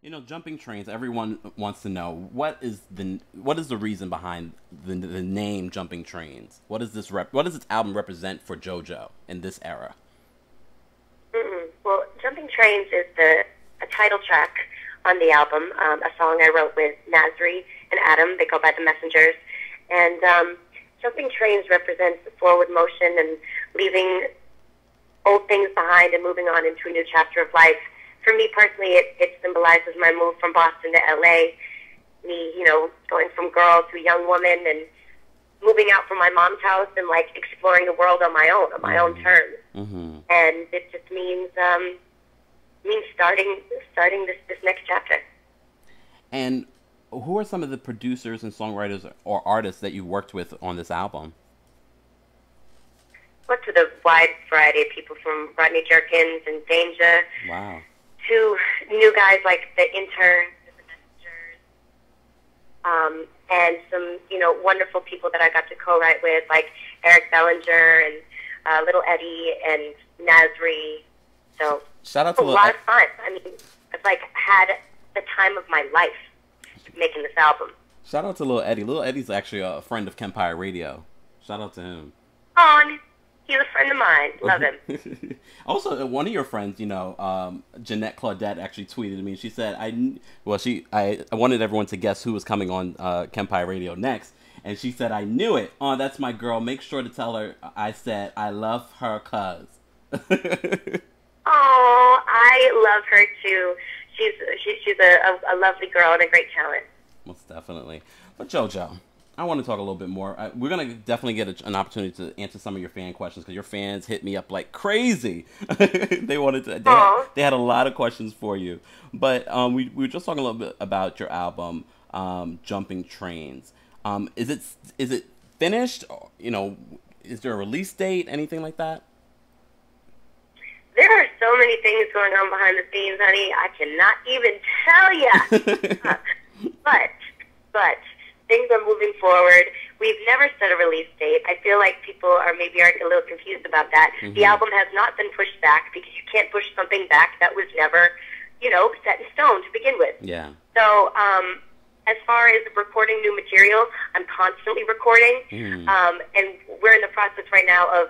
You know, jumping trains. Everyone wants to know what is the reason behind the name Jumping Trains. What does this album represent for JoJo in this era? Well, Jumping Trains is a title track on the album, a song I wrote with Nasri and Adam. They go by the Messengers, and Jumping Trains represents the forward motion and leaving old things behind and moving on into a new chapter of life. For me personally, it symbolizes my move from Boston to LA, me, going from girl to young woman and moving out from my mom's house and, like, exploring the world on my own terms. Mm-hmm. And it just means starting this next chapter. And who are some of the producers and songwriters or artists that you worked with on this album? Worked with a wide variety of people, from Rodney Jerkins and Danger. Wow. To new guys like the Interns and the Messengers, and some wonderful people that I got to co-write with, like Eric Bellinger and Little Eddie and Nasri. So shout out to a lot of fun. I mean, I've had the time of my life making this album. Shout out to Little Eddie. Little Eddie's actually a friend of Kempire Radio. Shout out to him. Oh, he's a friend of mine. Love him. Also, one of your friends, Jeanette Claudette, actually tweeted me. She said, I wanted everyone to guess who was coming on Kempire Radio next. And she said, I knew it. Oh, that's my girl. Make sure to tell her I said I love her cuz. Oh, I love her too. She's a lovely girl and a great talent. Most definitely. But JoJo, I want to talk a little bit more. We're going to definitely get an opportunity to answer some of your fan questions, because your fans hit me up like crazy. They had a lot of questions for you. But we were just talking a little bit about your album, Jumping Trains. Is it finished? Is there a release date? Anything like that? There are so many things going on behind the scenes, honey. I cannot even tell you. But things are moving forward. We've never set a release date. I feel like people are a little confused about that. Mm-hmm. The album has not been pushed back, because you can't push something back that was never, set in stone to begin with. Yeah. So, as far as recording new material, I'm constantly recording. Mm. And we're in the process right now of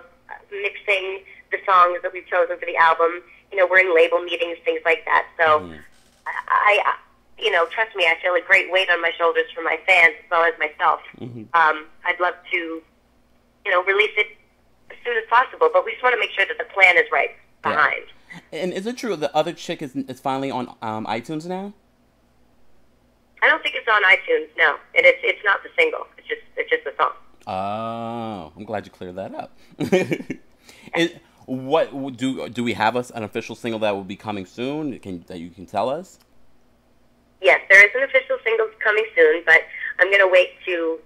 mixing the songs that we've chosen for the album. We're in label meetings, things like that. So, I trust me, I feel a great weight on my shoulders from my fans as well as myself. Mm-hmm. I'd love to, release it as soon as possible, but we just want to make sure that the plan is right behind. Yeah. And is it true the other chick is finally on iTunes now? I don't think it's on iTunes. No, it's not the single. It's just the song. Oh, I'm glad you cleared that up. What do we have an official single that will be coming soon? That you can tell us? Yes, there is an official single coming soon, but I'm gonna wait to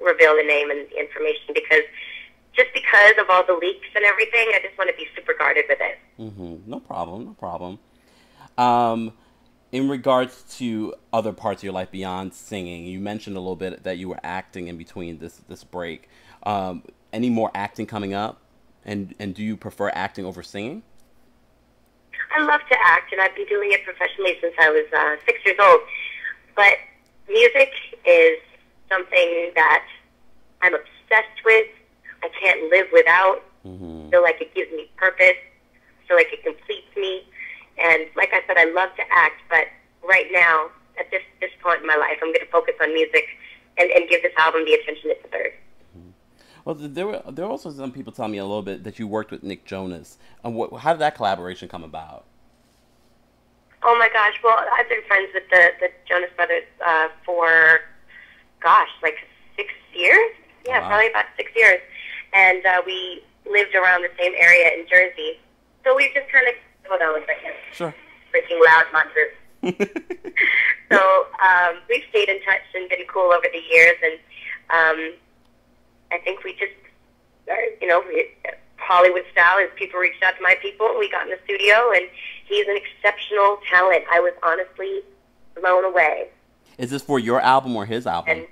reveal the name and the information, because of all the leaks and everything, I just want to be super guarded with it. Mm-hmm. No problem. In regards to other parts of your life beyond singing, you mentioned a little bit that you were acting in between this break. Any more acting coming up? And do you prefer acting over singing? I love to act, and I've been doing it professionally since I was 6 years old. But music is something that I'm obsessed with. I can't live without. Mm-hmm. I feel like it gives me purpose. I feel like it completes me. And like I said, I love to act, but right now, at this point in my life, I'm going to focus on music and give this album the attention it deserves. Well, there were also some people telling me a little bit that you worked with Nick Jonas. How did that collaboration come about? Oh my gosh! Well, I've been friends with the Jonas Brothers for, like 6 years. Yeah, wow. Probably about 6 years, and we lived around the same area in Jersey. So we just kind of hold on a second. Sure. Freaking loud monsters. So we've stayed in touch and been cool over the years, and I think we just, Hollywood style is people reached out to my people, and we got in the studio, and he's an exceptional talent. I was honestly blown away. Is this for your album or his album?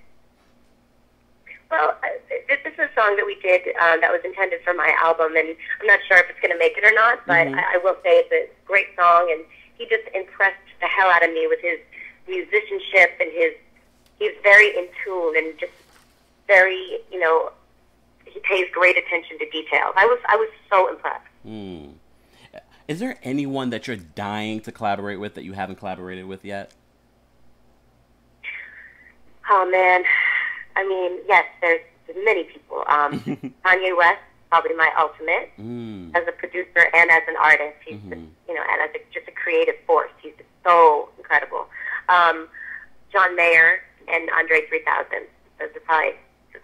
This is a song that we did that was intended for my album, and I'm not sure if it's going to make it or not, but I will say it's a great song, and he just impressed the hell out of me with his musicianship and he's very in tune and just very, you know, he pays great attention to details. I was so impressed. Mm. Is there anyone that you're dying to collaborate with that you haven't collaborated with yet? Oh man, I mean, yes, there's many people. Kanye West, probably my ultimate as a producer and as an artist. He's just, you know, and as just a creative force. He's just so incredible. John Mayer and Andre 3000. Those are probably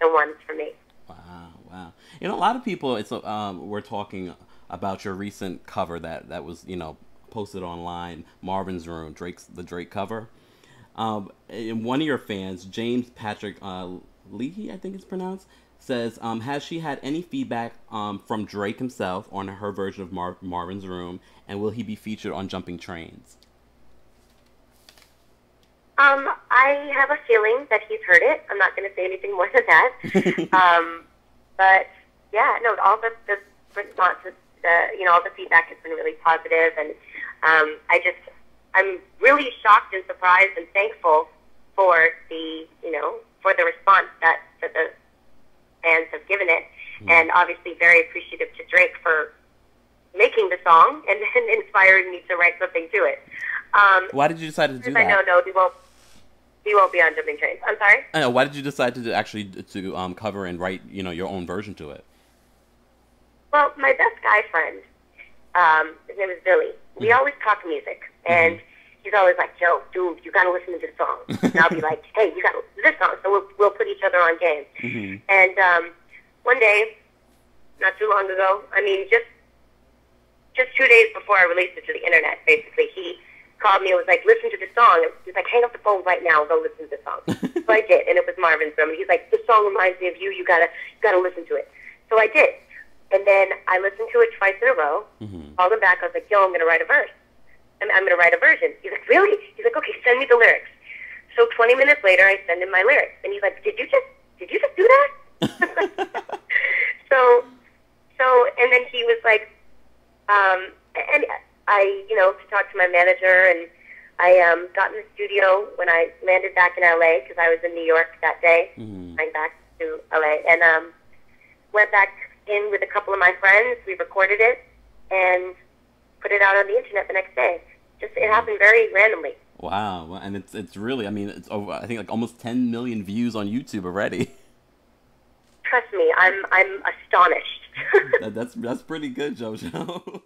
the ones for me. Wow. You know, a lot of people, we're talking about your recent cover that was, you know, posted online, Marvin's Room, the Drake cover. And one of your fans, James Patrick Leahy, I think it's pronounced, says, has she had any feedback from Drake himself on her version of Marvin's Room, and will he be featured on Jumping Trains? I have a feeling that he's heard it. I'm not going to say anything more than that. But yeah, no, all the responses, you know, all the feedback has been really positive, and I'm really shocked and surprised and thankful for the, you know, for the response that the fans have given it, and obviously very appreciative to Drake for making the song and inspiring me to write something to it. Why did you decide to do that? I know, he won't be on Jumping Trains. I'm sorry? I know. Why did you decide to actually cover and write, you know, your own version to it? Well, my best guy friend, his name is Billy. We always talk music, and he's always like, "Joe, dude, you gotta listen to this song." And I'll be like, "Hey, you gotta listen to this song." So we'll put each other on game. And one day, not too long ago, I mean, just 2 days before I released it to the internet, basically, he called me and was like, "Listen to this song." And he's like, "Hang up the phone right now and go listen to this song." So I did, and it was Marvin's Room. He's like, "This song reminds me of you. You gotta listen to it." So I did. And then I listened to it twice in a row, called him back. I was like, "Yo, I'm going to write a verse. I'm going to write a version." He's like, "Really?" He's like, "Okay, send me the lyrics." So 20 minutes later, I send him my lyrics. And he's like, Did you just do that? So, and then he was like, and I, you know, talked to my manager, and I got in the studio when I landed back in LA, because I was in New York that day, flying back to LA, and went back in with a couple of my friends. We recorded it and put it out on the internet the next day. It happened very randomly. Wow, and it's really, I mean, it's over, I think, like almost 10 million views on YouTube already. Trust me, I'm astonished. That's pretty good, JoJo.